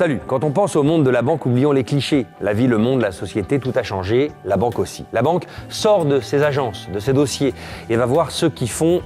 Salut, quand on pense au monde de la banque, oublions les clichés. La vie, le monde, la société, tout a changé, la banque aussi. La banque sort de ses agences, de ses dossiers et va voir ceux qui font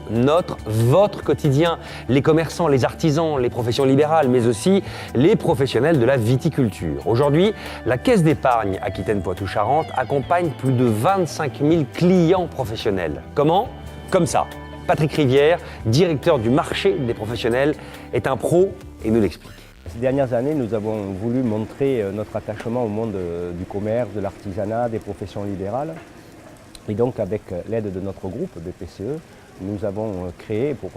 votre quotidien. Les commerçants, les artisans, les professions libérales, mais aussi les professionnels de la viticulture. Aujourd'hui, la Caisse d'épargne Aquitaine-Poitou-Charentes accompagne plus de 25 000 clients professionnels. Comment ? Comme ça. Patrick Rivière, directeur du marché des professionnels, est un pro et nous l'explique. Ces dernières années, nous avons voulu montrer notre attachement au monde du commerce, de l'artisanat, des professions libérales. Et donc, avec l'aide de notre groupe BPCE, nous avons créé, pour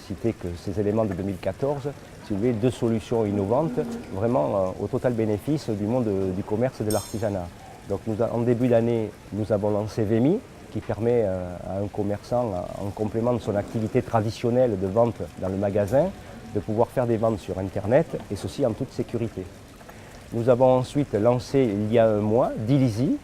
citer que ces éléments de 2014, si vous voulez, 2 solutions innovantes, vraiment au total bénéfice du monde du commerce et de l'artisanat. Donc, en début d'année, nous avons lancé VEMI, qui permet à un commerçant, en complément de son activité traditionnelle de vente dans le magasin, de pouvoir faire des ventes sur Internet, et ceci en toute sécurité. Nous avons ensuite lancé il y a un mois Dilizy,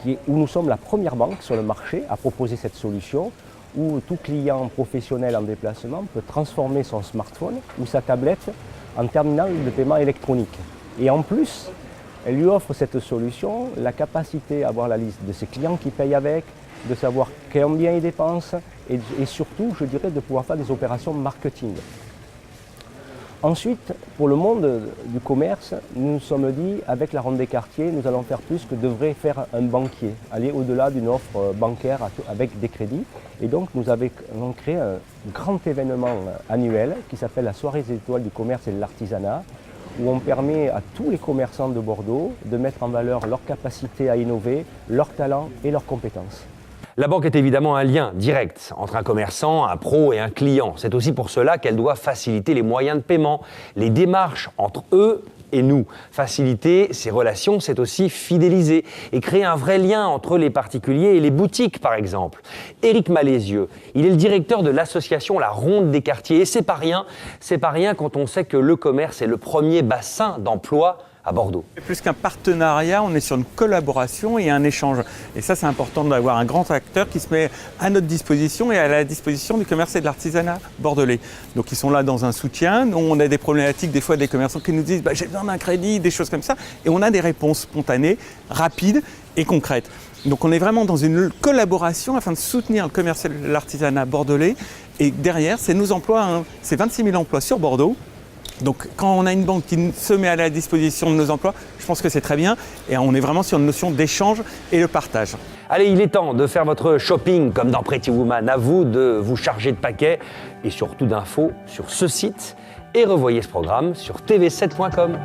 où nous sommes la première banque sur le marché à proposer cette solution, où tout client professionnel en déplacement peut transformer son smartphone ou sa tablette en terminal de paiement électronique. Et en plus, elle lui offre cette solution, la capacité à avoir la liste de ses clients qui payent avec, de savoir combien ils dépensent et surtout, je dirais, de pouvoir faire des opérations marketing. Ensuite, pour le monde du commerce, nous nous sommes dit, avec la Ronde des quartiers, nous allons faire plus que devrait faire un banquier, aller au-delà d'une offre bancaire avec des crédits. Et donc, nous avons créé un grand événement annuel qui s'appelle la Soirée des étoiles du commerce et de l'artisanat, où on permet à tous les commerçants de Bordeaux de mettre en valeur leur capacité à innover, leur talent et leurs compétences. La banque est évidemment un lien direct entre un commerçant, un pro et un client. C'est aussi pour cela qu'elle doit faciliter les moyens de paiement, les démarches entre eux et nous. Faciliter ces relations, c'est aussi fidéliser et créer un vrai lien entre les particuliers et les boutiques, par exemple. Éric Malézieux, il est le directeur de l'association La Ronde des quartiers. Et c'est pas rien quand on sait que le commerce est le premier bassin d'emploi à Bordeaux. Plus qu'un partenariat, on est sur une collaboration et un échange. Et ça, c'est important d'avoir un grand acteur qui se met à notre disposition et à la disposition du commerce et de l'artisanat bordelais. Donc ils sont là dans un soutien. Nous, on a des problématiques, des fois des commerçants qui nous disent j'ai besoin d'un crédit, des choses comme ça. Et on a des réponses spontanées, rapides et concrètes. Donc on est vraiment dans une collaboration afin de soutenir le commerce et l'artisanat bordelais. Et derrière, c'est nos emplois, c'est 26 000 emplois sur Bordeaux. Donc quand on a une banque qui se met à la disposition de nos emplois, je pense que c'est très bien et on est vraiment sur une notion d'échange et de partage. Allez, il est temps de faire votre shopping comme dans Pretty Woman. À vous de vous charger de paquets et surtout d'infos sur ce site. Et revoyez ce programme sur tv7.com.